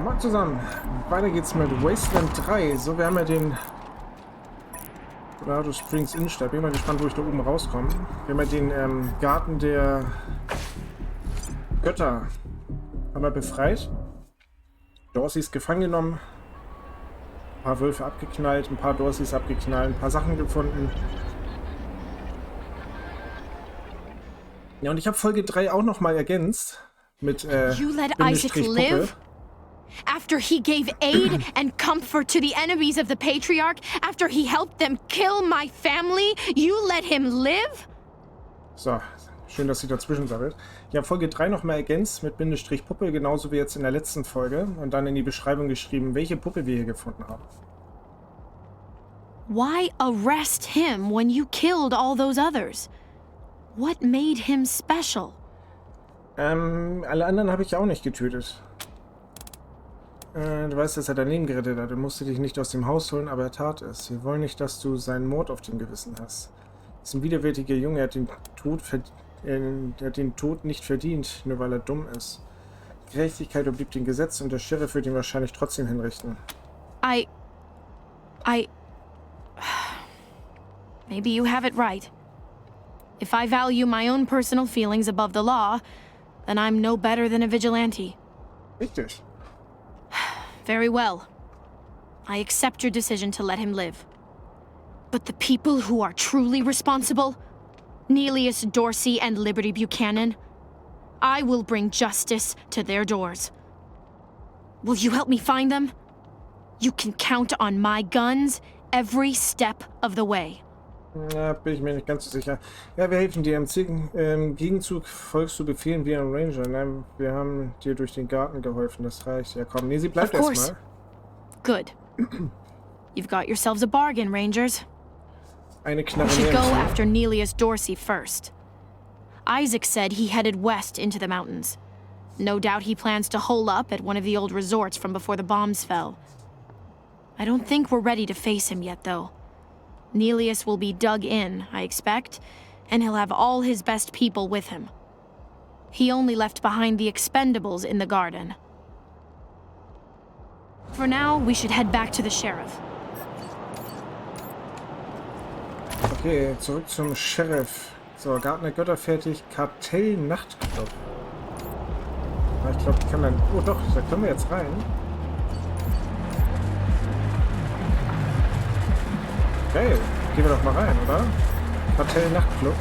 Moin zusammen. Weiter geht's mit Wasteland 3. So, wir haben ja den Colorado Springs Innenstadt. Bin mal gespannt, wo ich da oben rauskomme. Wir haben ja den Garten der Götter haben wir befreit. Dorsey ist gefangen genommen. Ein paar Wölfe abgeknallt, ein paar Dorseys abgeknallt, ein paar Sachen gefunden. Ja, und ich habe Folge 3 auch nochmal ergänzt mit You let Isaac live? After he gave aid and comfort to the enemies of the Patriarch? After he helped them kill my family? You let him live? So, schön, dass sie dazwischen sammelt. Ich habe Folge 3 nochmal ergänzt mit Bindestrich Puppe, genauso wie jetzt in der letzten Folge. Und dann in die Beschreibung geschrieben, welche Puppe wir hier gefunden haben. Why arrest him when you killed all those others? What made him special? Alle anderen habe ich auch nicht getötet. Du weißt, dass er dein Leben gerettet hat. Er musste dich nicht aus dem Haus holen, aber er tat es. Wir wollen nicht, dass du seinen Mord auf dem Gewissen hast. Er ist ein widerwärtiger Junge, er hat den Tod nicht verdient, nur weil er dumm ist. Gerechtigkeit obliegt dem Gesetz und der Sheriff wird ihn wahrscheinlich trotzdem hinrichten. Maybe you have it right. If I value my own personal feelings above the law, then I'm no better than a vigilante. Richtig. Very well. I accept your decision to let him live. But the people who are truly responsible, Neelius Dorsey and Liberty Buchanan, I will bring justice to their doors. Will you help me find them? You can count on my guns every step of the way. Ja, bin ich mir nicht ganz so sicher. Ja, wir helfen dir. Im Gegenzug folgst du Befehlen wie ein Ranger. Nein, wir haben dir durch den Garten geholfen. Das reicht. Ja, komm. Nee, sie bleibt erstmal. Good. You've got yourselves a bargain, Rangers. Eine We Knarre should mehr. go after Neelius Dorsey first. Isaac said he headed west into the mountains. No doubt he plans to hole up at one of the old resorts from before the bombs fell. I don't think we're ready to face him yet, though. Neelius will be dug in, I expect, and he'll have all his best people with him. He only left behind the expendables in the garden. For now, we should head back to the sheriff. Okay, zurück zum Sheriff. So, Garten der Götter fertig. Kartell-Nachtclub. Ich glaube, ich kann dann... Oh doch, da können wir jetzt rein. Geil. Gehen wir doch mal rein, oder? Kartell-Nachtclub.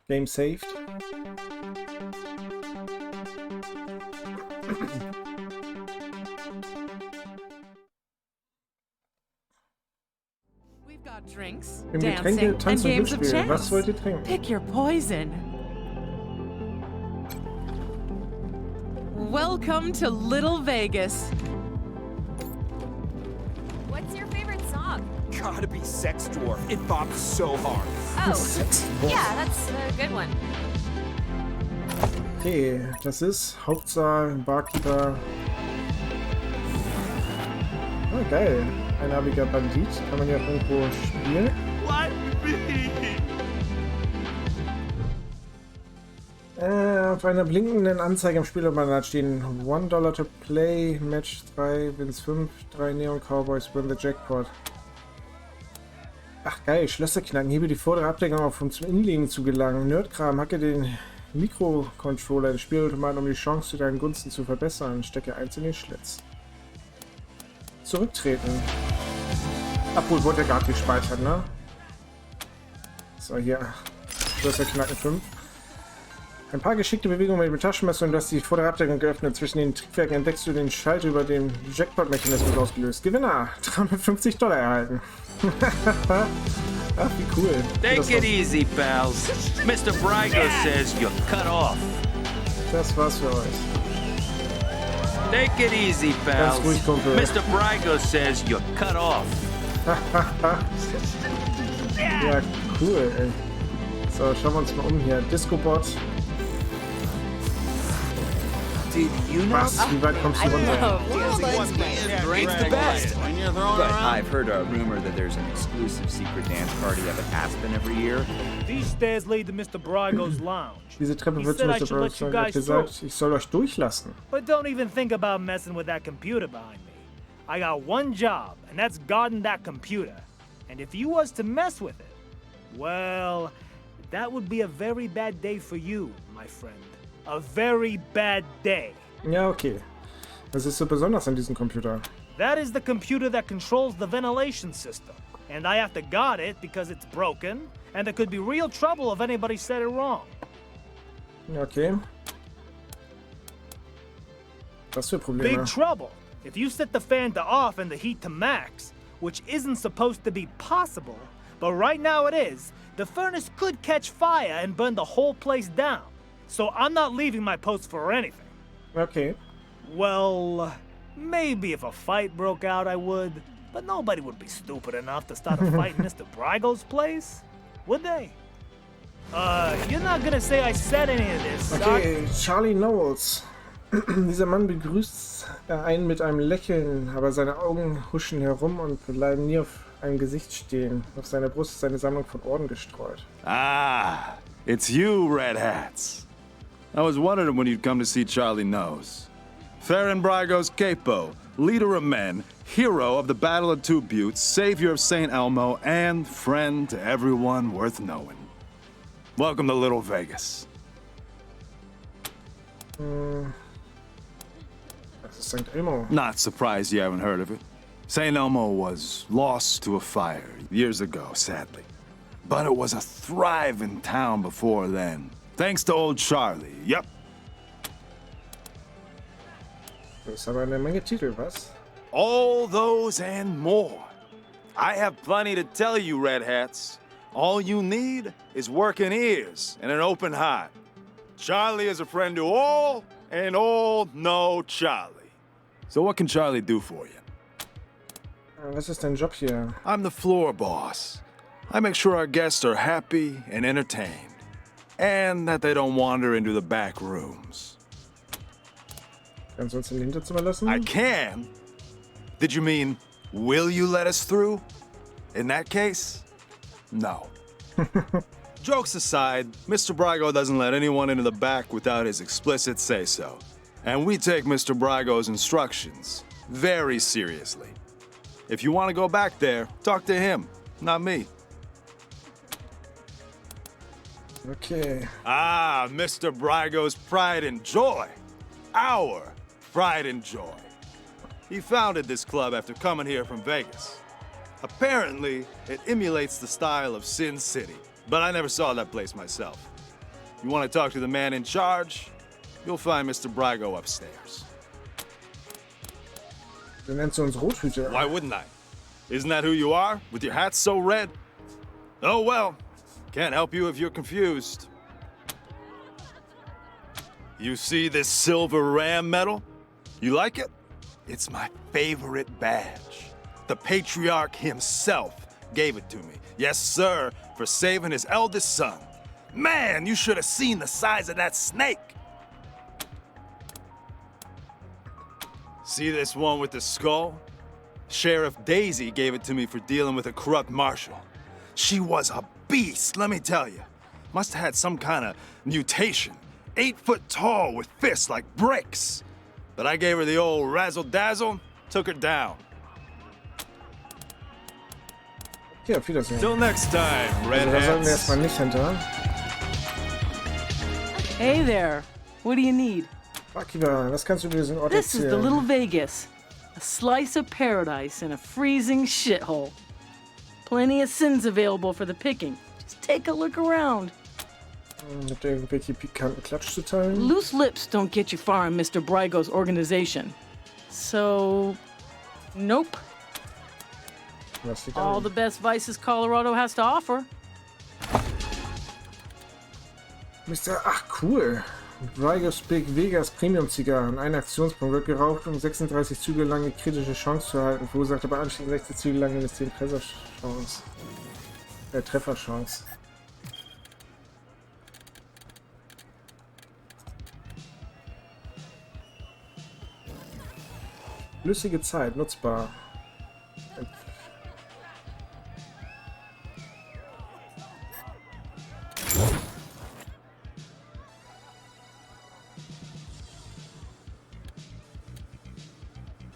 Game saved. We've got drinks, Im Getränke, dancing, and Tanz und games of Glücksspiel. Was chance. wollt ihr trinken? Pick your poison. Welcome to Little Vegas. What's your favorite song? Gotta be Sex Dwarf. It bops so hard. Oh, yeah, that's a good one. Okay, das ist Hauptsaal, Barkeeper. Oh, geil. Einarmiger Bandit. Kann man ja irgendwo spielen. What? Auf einer blinkenden Anzeige im Spielautomat stehen $1 to play, Match 3, Wins 5, 3 Neon Cowboys, win the Jackpot. Ach geil, Schlösser knacken, hebe die vordere Abdeckung auf, um zum Innenlegen zu gelangen. Nerdkram, hacke den Mikrocontroller ins Spielautomat, um die Chance zu deinen Gunsten zu verbessern. Stecke eins in den Schlitz. Zurücktreten. Obwohl, wurde ja gerade gespeichert, ne? So, hier. Schlösser knacken 5. Ein paar geschickte Bewegungen mit dem Taschenmesser und du hast die vordere Abdeckung geöffnet. Zwischen den Triebwerken entdeckst du den Schalter über den Jackpot-Mechanismus ausgelöst. Gewinner! $350 erhalten. Ach, wie cool. Take it easy, pals. Mr. Brygo says you're cut off. Das war's für euch. Take it easy, pals. Ganz ruhig, Kumpel. Mr. Brygo says you're cut off. Ja, cool, ey. So, schauen wir uns mal um hier. Disco-Bot. Did you know? Was? Wie weit kommst du runter? It's the best. But I've heard a rumor that there's an exclusive secret dance party up at Aspen every year. These stairs lead to Mr. Brygo's lounge. Diese Treppe He wird said I Mr. should let you Brown guys gesagt, ich soll euch durchlassen. But don't even think about messing with that computer behind me. I got one job, and that's guarding that computer. And if you was to mess with it, well, that would be a very bad day for you, my friend. A very bad day. Ja, okay. Was ist so besonders an diesem Computer? That is the computer that controls the ventilation system. And I have to guard it because it's broken, and there could be real trouble if anybody said it wrong. Okay. Was für Probleme? Big trouble. If you set the fan to off and the heat to max, which isn't supposed to be possible, but right now it is, the furnace could catch fire and burn the whole place down. So I'm not leaving my post for anything. Okay. Well, maybe if a fight broke out I would, but nobody would be stupid enough to start a fight in Mr. Brygo's place, would they? You're not gonna say I said any of this, Okay, Charlie Knowles. Dieser Mann begrüßt einen mit einem Lächeln, aber seine Augen huschen herum und bleiben nie auf einem Gesicht stehen. Auf seiner Brust ist eine Sammlung von Orden gestreut. Ah, it's you, Red Hats. I was wondering when you'd come to see Charlie Knows. Farron Brygo's capo, leader of men, hero of the Battle of Two Buttes, savior of St. Elmo, and friend to everyone worth knowing. Welcome to Little Vegas. Das ist St. Elmo. Not surprised you haven't heard of it. St. Elmo was lost to a fire years ago, sadly. But it was a thriving town before then. Thanks to old Charlie, yep. Das ist aber eine Menge Titel, was? All those and more. I have plenty to tell you, Red Hats. All you need is working ears and an open heart. Charlie is a friend to all, and all know Charlie. So what can Charlie do for you? Was ist dein Job hier? I'm the floor boss. I make sure our guests are happy and entertained, and that they don't wander into the back rooms. Kannst du uns in den Hinterzimmer lassen? I can? Did you mean, will you let us through? In that case, no. Jokes aside, Mr. Brygo doesn't let anyone into the back without his explicit say-so. And we take Mr. Brygo's instructions very seriously. If you want to go back there, talk to him, not me. Okay. Ah, Mr. Brygo's pride and joy. Our pride and joy. He founded this club after coming here from Vegas. Apparently, it emulates the style of Sin City, but I never saw that place myself. You want to talk to the man in charge? You'll find Mr. Brygo upstairs. Du nennst uns Rothüter. Why wouldn't I? Isn't that who you are, with your hat so red? Oh well, can't help you if you're confused. You see this silver ram medal? You like it? It's my favorite badge. The patriarch himself gave it to me. Yes, sir, for saving his eldest son. Man, you should have seen the size of that snake. See this one with the skull? Sheriff Daisy gave it to me for dealing with a corrupt marshal. She was a beast, let me tell you. Must have had some kind of mutation. 8 foot tall with fists like bricks. But I gave her the old razzle-dazzle, took her down. Okay, auf Wiedersehen. Till next time, Red Also, da sollten wir Hats. erstmal nicht hinter. Hey there. What do you need? Akiva, was kannst du über diesen Ort This is the erzählen? Little Vegas. A slice of paradise in a freezing shithole. Plenty of sins available for the picking. Just take a look around. Habt ihr irgendwelche pikanten Klatsch zu teilen? Loose lips don't get you far in Mr. Brygo's organization. So, nope. Was liegt All an? the best vices Colorado has to offer. Ach cool. Brygo's Big Vegas Premium Zigarren. Ein Aktionspunkt wird geraucht, um 36 Züge lang eine kritische Chance zu erhalten. Verursacht aber anschließend 60 Züge lang eine 10 Trefferchance. Trefferchance. Flüssige Zeit, nutzbar.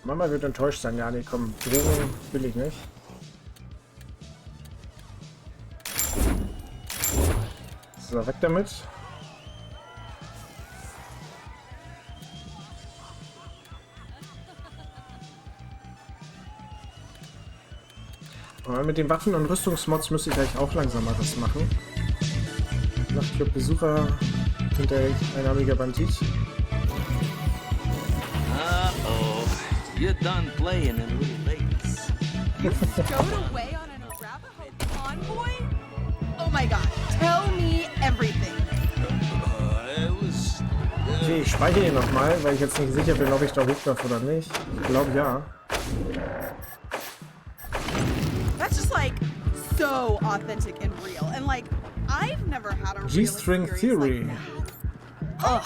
Mama wird enttäuscht sein. Ja, nee, komm, Drogen will ich nicht. So, weg damit. Aber mit den Waffen- und Rüstungsmods müsste ich eigentlich auch langsamer was machen. Nachtclub Besucher sind der einnamiger Bandit. Uh-oh. You're done playing in Little Vegas. Stowed away on an Arapaho convoy? Oh my god, tell me everything. Okay, ich speichere ihn nochmal, weil ich jetzt nicht sicher bin, ob ich da hoch darf oder nicht. Ich glaube ja. That's just like so authentic and real. And like, I've never had a real G-String Theory. like that. Ugh,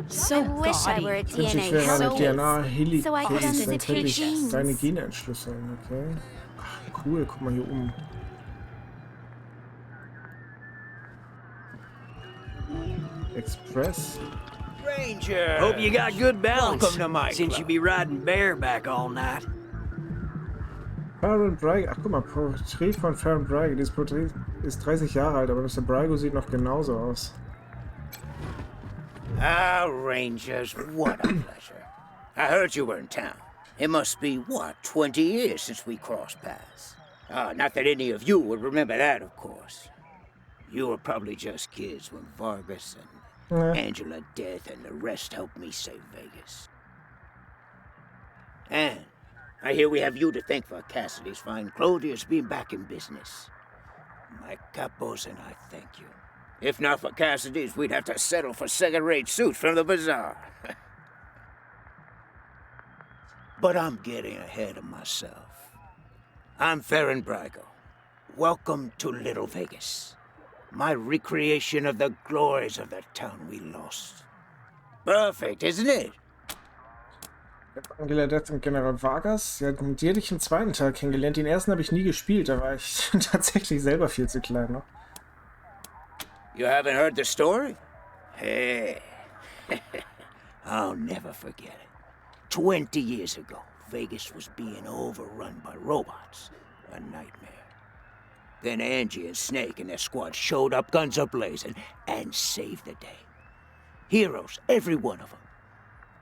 So I wish I were a Ich wünsche, ich DNA wäre eine so DNA-Heli. so I could Dann understand könnte ich patients. deine Gene entschlüsseln, okay? Ach, cool, guck mal hier oben. Express. Ranger. Hope you got good balance. Welcome to my Since you club. be riding bareback all night. Farron Braigo. Ach, guck mal, Porträt von Farron Braigo. Dieses Porträt ist 30 Jahre alt, aber Mr. Braigo sieht noch genauso aus. Ah, Rangers, what a pleasure. I heard you were in town. It must be, what, 20 years since we crossed paths? Not that any of you would remember that, of course. You were probably just kids when Vargas and Angela Death and the rest helped me save Vegas. And I hear we have you to thank for Cassidy's fine clothiers being back in business. My capos and I thank you. If not for Cassidy's, we'd have to settle for second-rate suits from the bazaar. But I'm getting ahead of myself. I'm Farron Braigo. Welcome to Little Vegas. My recreation of the glories of the town we lost. Perfect, isn't it? Angela Death und General Vargas. Ja, die hätte ich im zweiten Teil kennengelernt. Den ersten habe ich nie gespielt, da war ich tatsächlich selber viel zu klein noch. You haven't heard the story? Hey, I'll never forget it. 20 years ago, Vegas was being overrun by robots. A nightmare. Then Angie and Snake and their squad showed up, guns a-blazing, and saved the day. Heroes, every one of them.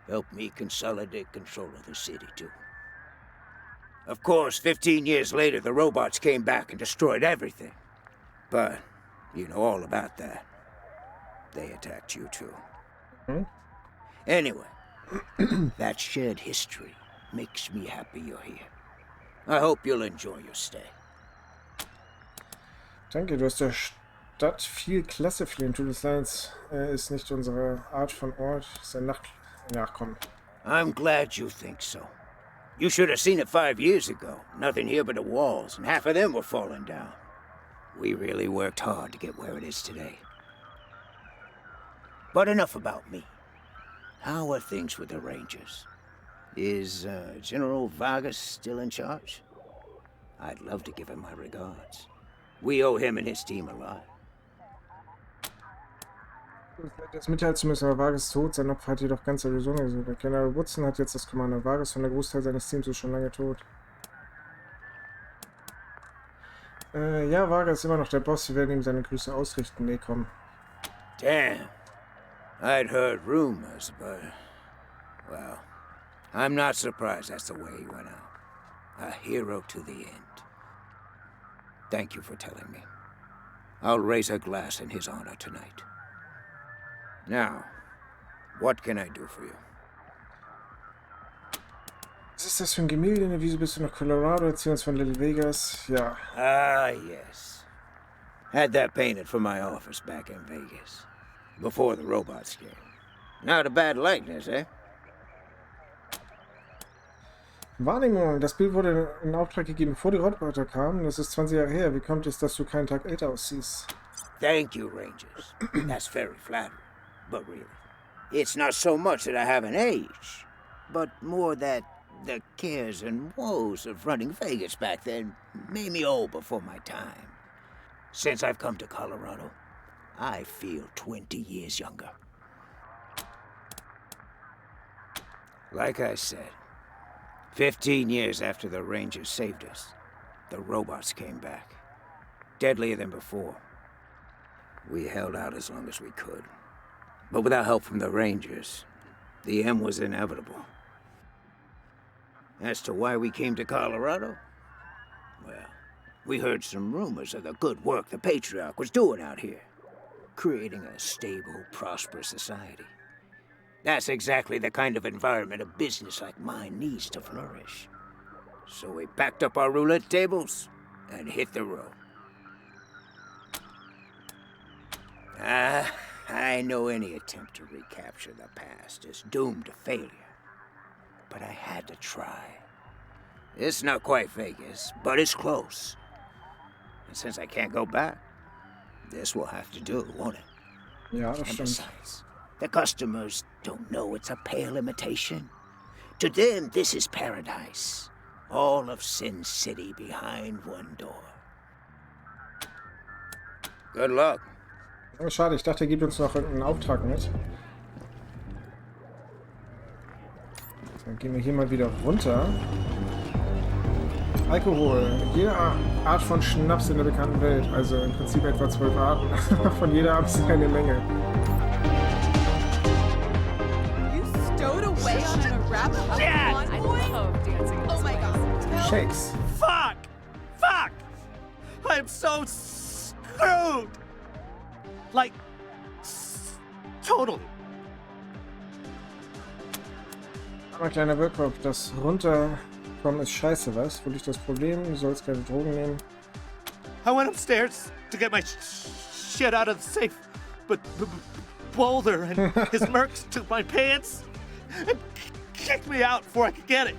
Helped me consolidate control of the city, too. Of course, 15 years later, the robots came back and destroyed everything. But you know all about that. They attacked you, too. Anyway, that shared history makes me happy you're here. I hope you'll enjoy your stay. Danke, du hast der Stadt viel Klasse fliehen. Tut es leid, ist nicht unsere Art von Ort. Ist ein Nacht... Ja, komm. I'm glad you think so. You should have seen it 5 years ago. Nothing here but the walls, and half of them were falling down. We really worked hard to get where it is today. But enough about me. How are things with the Rangers? Is General Vargas still in charge? I'd love to give him my regards. We owe him and his team a lot. Das mitteilen zu müssen, aber Vargas ist tot. Sein Opfer hat jedoch ganz Arizona gesucht. General Woodson hat jetzt das Kommando. Vargas und der Großteil seines Teams ist schon lange tot. Ja, Vargas ist immer noch der Boss. Wir werden ihm seine Grüße ausrichten. Nee, komm. Damn. I'd heard rumors, but... well, I'm not surprised that's the way he went out. A hero to the end. Thank you for telling me. I'll raise a glass in his honor tonight. Now, what can I do for you? Was ist das für ein Gemälde? Wieso bist du nach Colorado? Erzähl uns von Little Vegas. Ja. Ah, yes. Had that painted for my office back in Vegas. Before the robots came. Not a bad likeness, eh? Wahrnehmung. Das Bild wurde in Auftrag gegeben, bevor die Roboter kamen. Das ist 20 Jahre her. Wie kommt es, dass du keinen Tag älter aussiehst? Thank you, Rangers. That's very flattering. But really, it's not so much that I haven't aged, but more that The cares and woes of running Vegas back then made me old before my time. Since I've come to Colorado, I feel 20 years younger. Like I said, 15 years after the Rangers saved us, the robots came back. Deadlier than before. We held out as long as we could. But without help from the Rangers, the end was inevitable. As to why we came to Colorado, well, we heard some rumors of the good work the Patriarch was doing out here, creating a stable, prosperous society. That's exactly the kind of environment a business like mine needs to flourish. So we packed up our roulette tables and hit the road. I know any attempt to recapture the past is doomed to failure. But I had to try. It's not quite Vegas, but it's close. And since I can't go back, this will have to do, won't it? Ja, das And stimmt. besides, the customers don't know it's a pale imitation. To them, this is paradise. All of Sin City behind one door. Good luck. Oh, schade, ich dachte, er gibt uns noch irgendeinen Auftrag mit. Dann gehen wir hier mal wieder runter. Alkohol. Jede Art von Schnaps in der bekannten Welt. Also im Prinzip etwa 12 Arten. Von jeder Art ist eine Menge. You stowed away on an Arapaho convoy? love dancing. Oh my god. Shakes. Fuck! Fuck! I'm so screwed! Like, totally. Aber kleiner Workshop, das Runterkommen ist scheiße, was? Wo liegt das Problem? Du sollst keine Drogen nehmen. I went upstairs to get my shit out of the safe, but Boulder and his mercs took my pants and kicked me out before I could get it.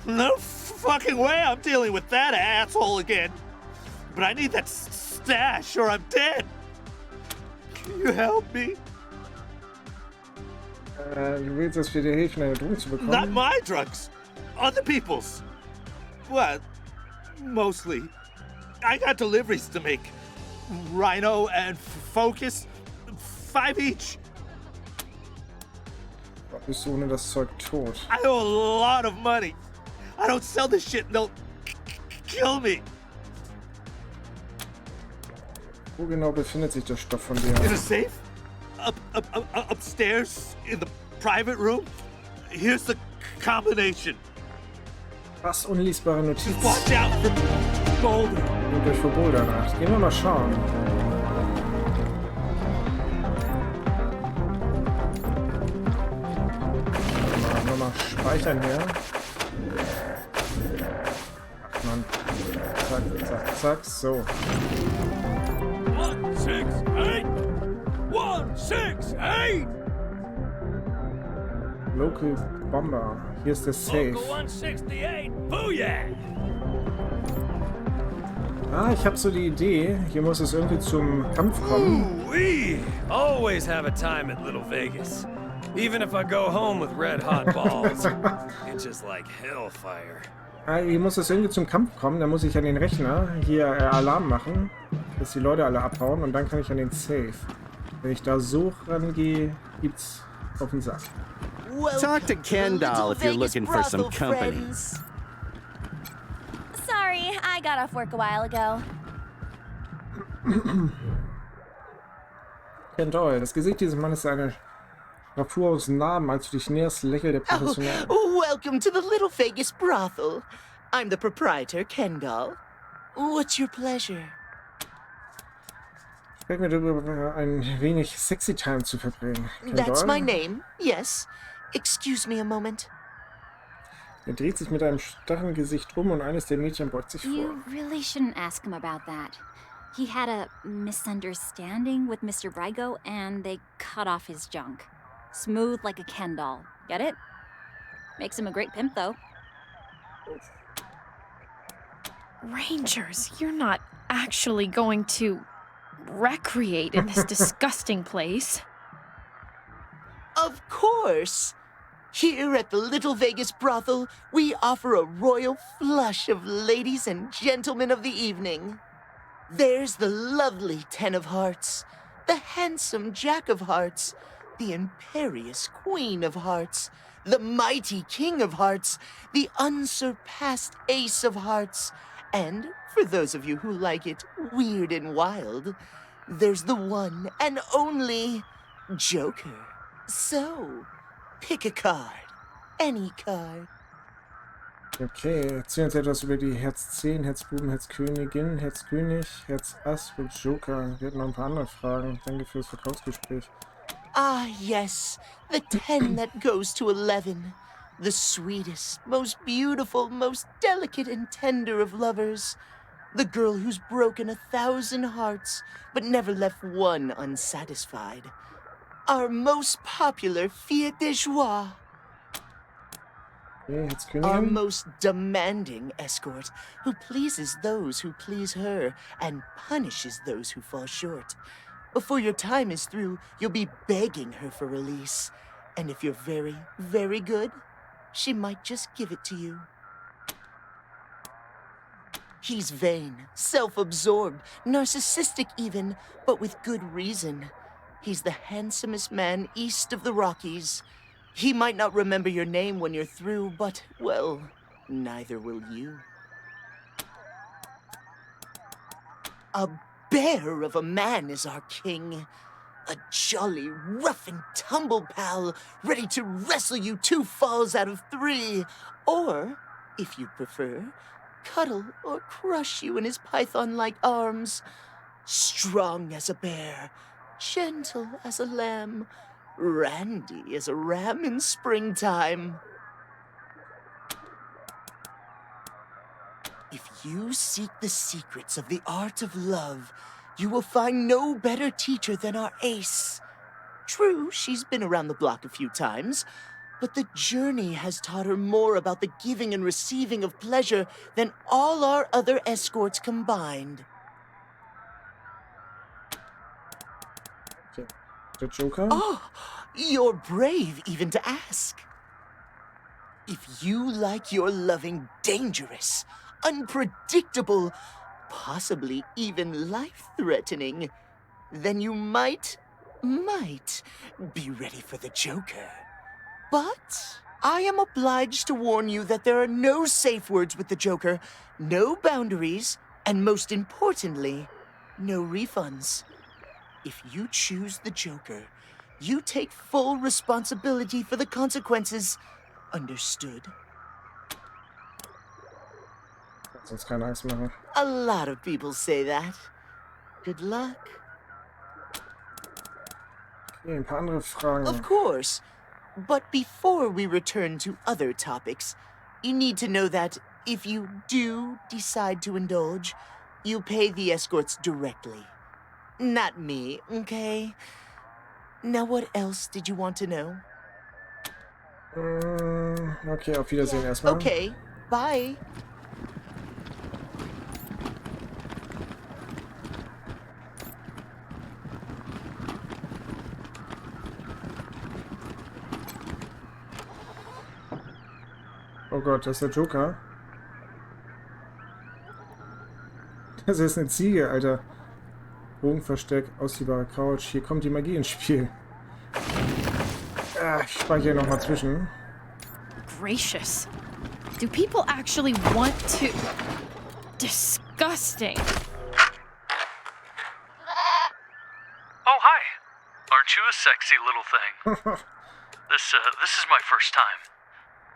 No fucking way I'm dealing with that asshole again. But I need that stash or I'm dead. Can you help me? Du willst, dass wir dir helfen, deine Drogen zu bekommen? Not my drugs. Other people's. Well, mostly. I got deliveries to make. Rhino and Focus. 5 each. Bist du ohne das Zeug tot? I owe a lot of money. I don't sell this shit and they'll kill me. Wo genau befindet sich der Stoff von dir? In a safe? Upstairs in the private room? Here's the combination. Was unlesbare Notiz. Watch out for Boulder. Und durch Boulder nach. Gehen wir mal schauen. Mal speichern hier. Ach man. Zack, zack, zack. So. 168! 168! Local Bomber. Hier ist der Safe. 168! Booyah! Ah, ich habe so die Idee. Hier muss es irgendwie zum Kampf kommen. We always have a time at Little Vegas. Even if I go home with red hot balls, it's just like hellfire. Ah, hier muss es irgendwie zum Kampf kommen. Da muss ich an den Rechner hier Alarm machen, dass die Leute alle abhauen und dann kann ich an den Safe. Wenn ich da so rangehe, gibt's auf den Sack. Talk to Kendall if you're looking for some company. Sorry, I got off work a while ago. Ken Doyle, das Gesicht dieses Mannes ist eine Rappur aus Namen. Als du dich näherst, lächelt der professionell. Welcome to the Little Vegas brothel. I'm the proprietor, Kendall. What's your pleasure? Fällt mir darüber ein wenig sexy time zu verbringen. Ken That's Doyle? my name, yes. Excuse me a moment. Er dreht sich mit einem starren Gesicht um und eines der Mädchen beugt sich vor. You really shouldn't ask him about that. He had a misunderstanding with Mr. Brygo, and they cut off his junk. Smooth like a Ken doll. Get it? Makes him a great pimp, though. Rangers, you're not actually going to recreate in this disgusting place. Of course. Here at the Little Vegas brothel, we offer a royal flush of ladies and gentlemen of the evening. There's the lovely Ten of Hearts, the handsome Jack of Hearts, the imperious Queen of Hearts, the mighty King of Hearts, the unsurpassed Ace of Hearts, and, for those of you who like it weird and wild, there's the one and only Joker. So, pick a card. Any card. Okay, erzähl uns etwas über die Herz 10, Herz Buben, Herz Königin, Herz König, Herz Ass und Joker. Wir hätten noch ein paar andere Fragen. Danke fürs Verkaufsgespräch. Ah, yes, the 10 that goes to 11. The sweetest, most beautiful, most delicate and tender of lovers. The girl who's broken 1,000 hearts, but never left one unsatisfied. Our most popular fille de joie. Okay, Herz Our Königin. most demanding escort, who pleases those who please her and punishes those who fall short. Before your time is through, you'll be begging her for release. And if you're very, very good, she might just give it to you. He's vain, self-absorbed, narcissistic even, but with good reason. He's the handsomest man east of the Rockies. He might not remember your name when you're through, but, well, neither will you. A bear of a man is our king. A jolly, rough and tumble pal, ready to wrestle you 2 falls out of 3. Or, if you prefer, cuddle or crush you in his python-like arms. Strong as a bear, gentle as a lamb, randy as a ram in springtime. If you seek the secrets of the art of love, you will find no better teacher than our ace. True, she's been around the block a few times, but the journey has taught her more about the giving and receiving of pleasure than all our other escorts combined. Okay. Der Joker. Oh, you're brave even to ask. If you like your loving dangerous, unpredictable, possibly even life-threatening, then you might be ready for the Joker. But I am obliged to warn you that there are no safe words with the Joker, no boundaries, and most importantly, no refunds. If you choose the Joker, you take full responsibility for the consequences. Understood? Lass uns keine Angst machen. A lot of people say that. Good luck. Okay, ein paar andere Fragen. Of course. But before we return to other topics, you need to know that if you do decide to indulge, you pay the escorts directly. Not me, okay? Now what else did you want to know? Okay, auf Wiedersehen erstmal. Okay, bye. Oh Gott, das ist der Joker. Das ist eine Ziege, Alter. Bogenversteck, ausziehbare Couch. Hier kommt die Magie ins Spiel. Ich speichere nochmal zwischen. Gracious. Do people actually want to... Disgusting. Oh, hi. Aren't you a sexy little thing? This is my first time.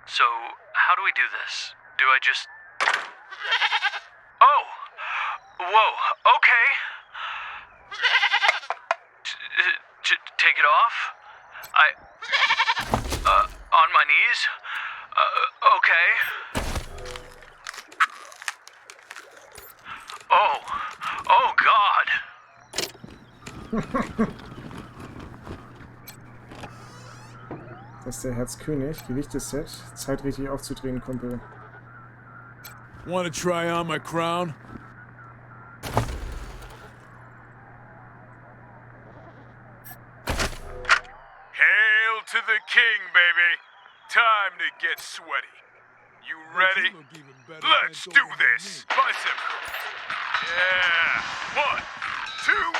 So, how do we do this? Do I just... Oh! Whoa, okay. Take it off? On my knees? Okay. Oh God. Das ist der Herzkönig. Gewichteset. Zeit richtig aufzudrehen, Kumpel. Want to try on my crown? Hail to the king, baby. Time to get sweaty. You ready? Let's do this. Bicep curls. Yeah. 1, 2, 3,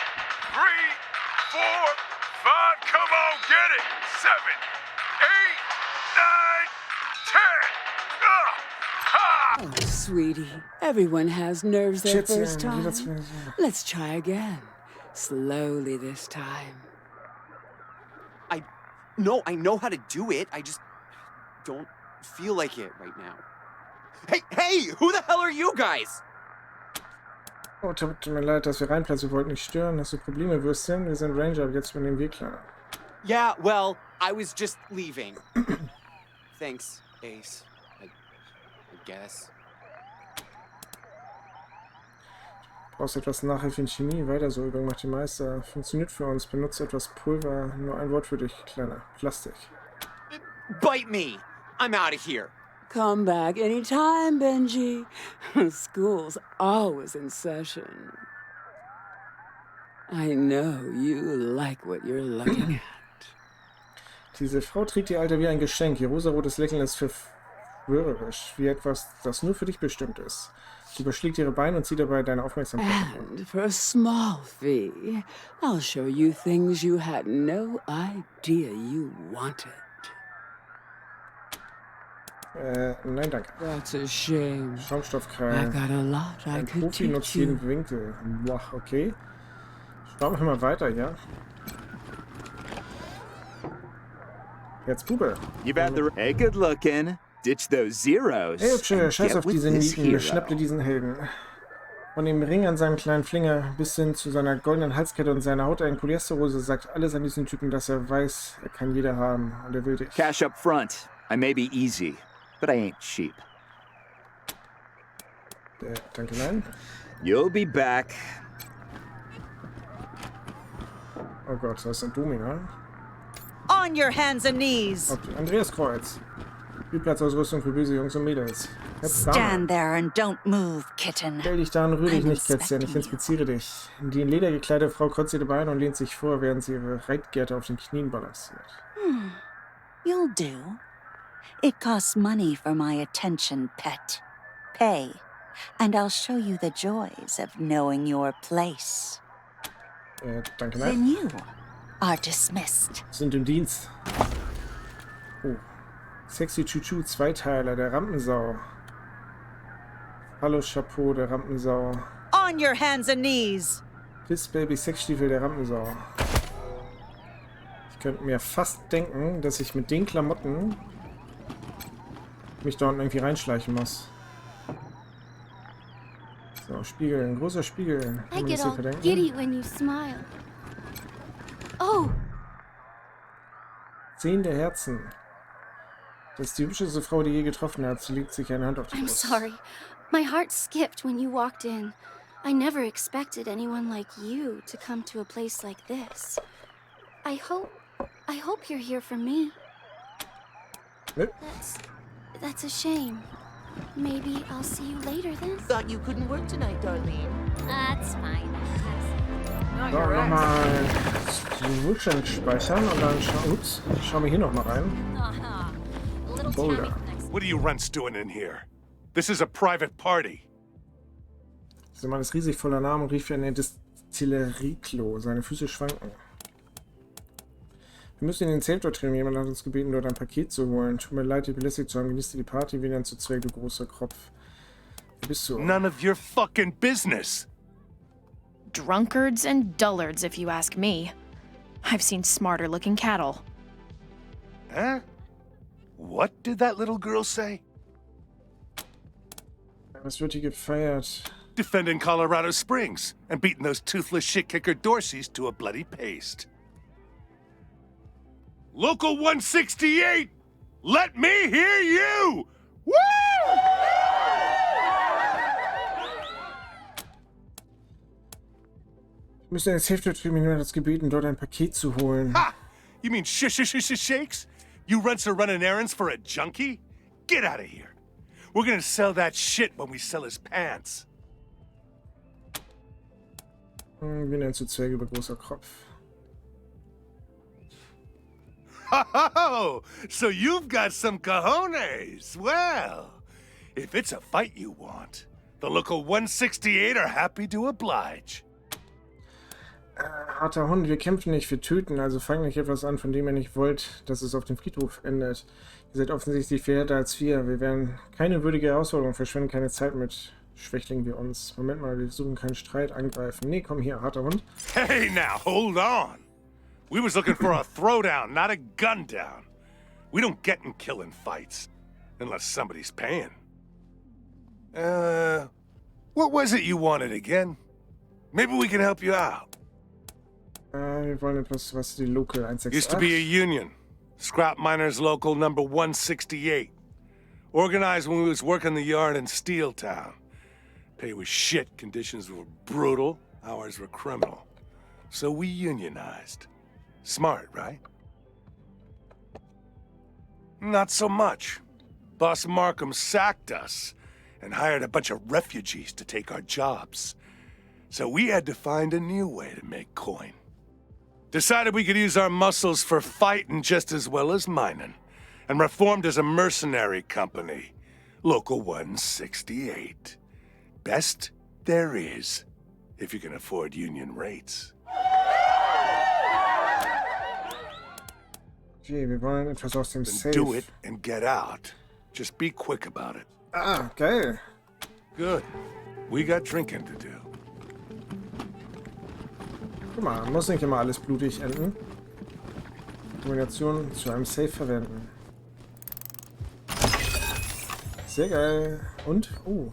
4, 5. Come on, get it. 7, 8, 9, 10. Ha! Oh, sweetie, everyone has nerves their Shit, first yeah, time. that's- Let's try again. Slowly this time. No, I know how to do it. I just don't feel like it right now. Hey, who the hell are you guys? Oh, tut mir leid, dass wir reinplatzen. Wir wollten nicht stören. Hast du Probleme, Würstchen? Wir sind Ranger, aber jetzt übernehmen wir klar. Yeah, well, I was just leaving. Thanks, Ace. I guess. Brauchst etwas Nachhilfe in Chemie? Weiter so, Übung macht die Meister. Funktioniert für uns. Benutze etwas Pulver. Nur ein Wort für dich, Kleiner. Plastik. Bite me! I'm out of here. Come back anytime, Benji. School's always in session. I know you like what you're looking at. Diese Frau trägt ihr Alter wie ein Geschenk. Ihr rosarotes Lächeln ist verführerisch, wie etwas, das nur für dich bestimmt ist. Sie überschlägt ihre Beine und zieht dabei deine Aufmerksamkeit. And for a small fee, I'll show you things you had no idea you wanted. Nein, danke. That's a shame. Schaumstoffkrallen. I got a lot I Ein could Profi nutzt teach you. jeden Winkel. Boah, okay. Schauen wir mal weiter, ja? Jetzt Bube. You've had the... Hey, good looking. Ditch those zeros. Ey, Hübsche, scheiß Get auf with diese this Nieten. hero. Schnapp dir diesen Helden. Von dem Ring an seinem kleinen Finger bis hin zu seiner goldenen Halskette und seiner Haut in Polyesterhose sagt alles an diesen Typen, dass er weiß, er kann jeder haben und er will dich. Cash up front. I may be easy, but I ain't cheap. Danke, nein. You'll be back. Oh Gott, das ist ein Domina. On your hands and knees. Okay, Andreas Kreuz. Spielplatzausrüstung für böse Jungs und Mädels. Stand there and don't move, kitten. Stell dich da und rühr dich I'm nicht, Kätzchen. Ich inspiziere dich. Die in Leder gekleidete Frau kreuzt ihre Beine und lehnt sich vor, während sie ihre Reitgerte auf den Knien balanciert. You'll do. It costs money for my attention, pet. Pay, and I'll show you the joys of knowing your place. Danke, Then nein. you are dismissed. Sind im Dienst. Oh. Sexy Chuchu, Zweiteiler, der Rampensau. Hallo Chapeau, der Rampensau. On your hands and knees. Piss Baby Sexstiefel, der Rampensau. Ich könnte mir fast denken, dass ich mit den Klamotten mich da unten irgendwie reinschleichen muss. So, Spiegel, ein großer Spiegel. Kann I man get das hier all verdenken? giddy when you smile. Oh, 10 der Herzen. Das ist die hübscheste Frau, die je getroffen hat. Sie legt sich eine Hand auf die I'm Brust. sorry. My heart skipped when you walked in. I never expected anyone like you to come to a place like this. I hope you're here for me. Nope. That's a shame. Maybe I'll see you later then. Thought you couldn't work tonight, Darlene. That's fine. So, nochmal zurück speichern und dann schauen wir hier nochmal rein. Boulder. What are you runts doing in here? This is a private party. Dieser Mann ist riesig voller Namen und rief wie eine Destillerie-Klo. Seine Füße schwanken. Wir müssen in den Safe dort drehen. Jemand hat uns gebeten, dort ein Paket zu holen. Tut mir leid, dich belästigt zu haben. Genießt die Party, wie dann zu Zweig, du großer Kropf. Wer bist du? None of your fucking business. Drunkards and dullards, if you ask me. I've seen smarter looking cattle. Huh? What did that little girl say? Was wird hier gefeiert? Defending Colorado Springs and beating those toothless shit-kicker Dorseys to a bloody paste. Local 168! Let me hear you! Woo! Wir müssen in den Safe dort drehen. Jemand hat uns gebeten, dort ein Paket zu holen. Ha! You mean shakes? You runts are running errands for a junkie? Get out of here. We're gonna sell that shit when we sell his pants. Wie nennst du Zwerge über großer Kropf? Oh, so you've got some cojones. Well, if it's a fight you want, the local 168 are happy to oblige. Harter Hund, wir kämpfen nicht, wir töten, also fangt nicht etwas an, von dem ihr nicht wollt, dass es auf dem Friedhof endet. Ihr seid offensichtlich viel härter als wir. Wir werden keine würdige Herausforderung, verschwenden keine Zeit mit Schwächlingen wie uns. Moment mal, wir suchen keinen Streit, angreifen. Nee, komm hier, harter Hund. Hey now, hold on. We was looking for a throwdown, not a gun down. We don't get in killing fights, unless somebody's paying. What was it you wanted again? Maybe we can help you out. Wir wollen etwas, was die Local 168... Used to be a union. Scrap Miners Local number 168. Organized when we was working the yard in Steeltown. Pay was shit, conditions were brutal, hours were criminal. So we unionized. Smart, right? Not so much. Boss Markham sacked us and hired a bunch of refugees to take our jobs. So we had to find a new way to make coin. Decided we could use our muscles for fighting just as well as mining, and reformed as a mercenary company. Local 168. Best there is, if you can afford union rates. Okay, wir wollen etwas aus dem Safe. Do it and get out. Just be quick about it. Ah, geil. Good. We got drinking to do. Guck mal, muss nicht immer alles blutig enden. Kombination zu einem Safe verwenden. Sehr geil. Und, oh,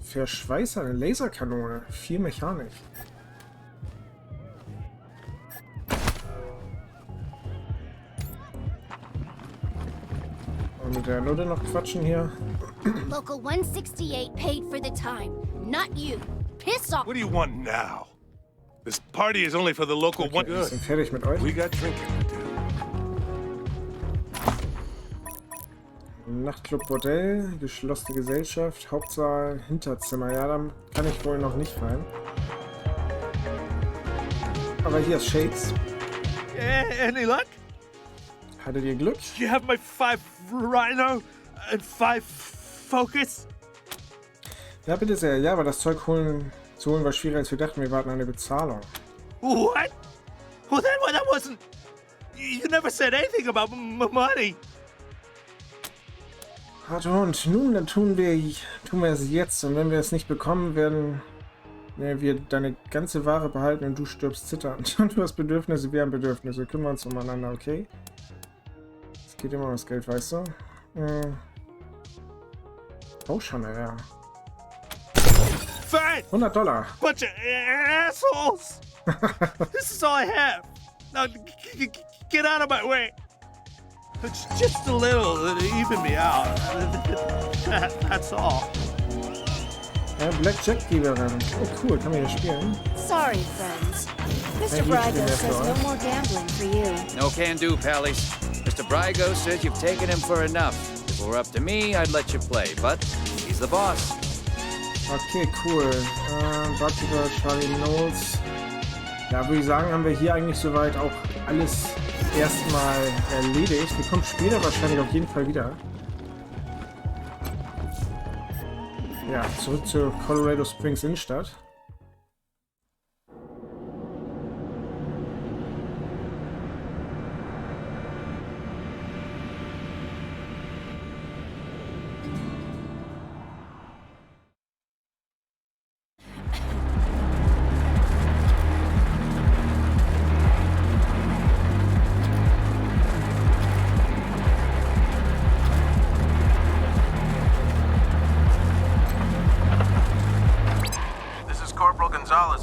Verschweißer, eine Laserkanone. 4 Mechanik. Und mit der Nutte noch quatschen hier. Local 168 paid for the time, not you. Piss off. What do you want now? This party is only for the local one. Wir sind fertig mit euch. We got drinking to do. Nachtclub, Bordell, geschlossene Gesellschaft, Hauptsaal, Hinterzimmer. Ja, da kann ich wohl noch nicht rein. Aber hier ist Shades. Any luck? Hattet ihr Glück? You have my 5 Rhino and 5 Focus? Ja, bitte sehr. Ja, aber das Zeug zu holen war schwieriger, als wir dachten. Wir warten eine Bezahlung. What? Well, that wasn't... You never said anything about money. Harter Hund, nun, dann tun wir es jetzt. Und wenn wir es nicht bekommen, werden wir deine ganze Ware behalten und du stirbst zitternd. Und du hast Bedürfnisse, wir haben Bedürfnisse. Wir kümmern uns umeinander, okay? Es geht immer um das Geld, weißt du? Oh, schon, ja. Fine. $100. Bunch of assholes. This is all I have. Now, get out of my way. It's just a little to even me out. That's all. Blackjack-Geberin. Oh, cool. Kann man hier spielen? Sorry, friends. Mr. Brygo says no more gambling for you. No can do, Pallies. Mr. Brygo says you've taken him for enough. If it were up to me, I'd let you play, but he's the boss. Okay, cool. Barkeeper, Charlie Knowles. Ja, würde ich sagen, haben wir hier eigentlich soweit auch alles erstmal erledigt. Wir kommen später wahrscheinlich auf jeden Fall wieder. Ja, zurück zur Colorado Springs Innenstadt.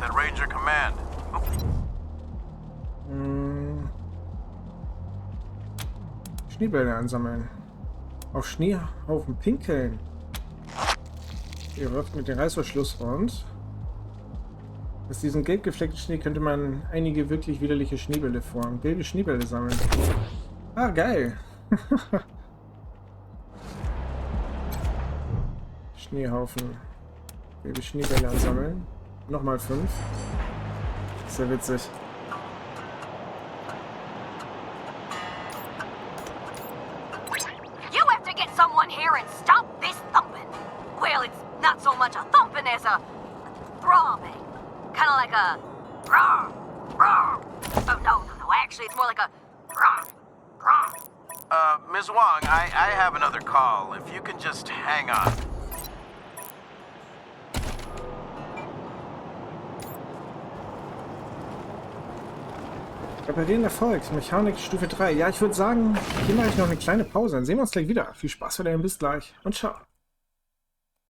At Ranger Command. Schneebälle einsammeln. Auf Schneehaufen pinkeln. Ihr wirft mit dem Reißverschluss und aus diesem gelbgefleckten Schnee könnte man einige wirklich widerliche Schneebälle formen. Gelbe Schneebälle sammeln. Ah, geil. Schneehaufen. Gelbe Schneebälle ansammeln. Nochmal 5. Sehr witzig. someone here and stop this thumping. Well, it's not so much a thumping as a throbbing. Kind of like a rawr, rawr. Oh, no. Actually, it's more like a rawr, rawr. Ms. Wong, I have another call. If you can just hang on. Reparieren erfolgt. Mechanik Stufe 3. Ja, ich würde sagen, hier mache ich noch eine kleine Pause. Dann sehen wir uns gleich wieder. Viel Spaß weiterhin, bis gleich und ciao.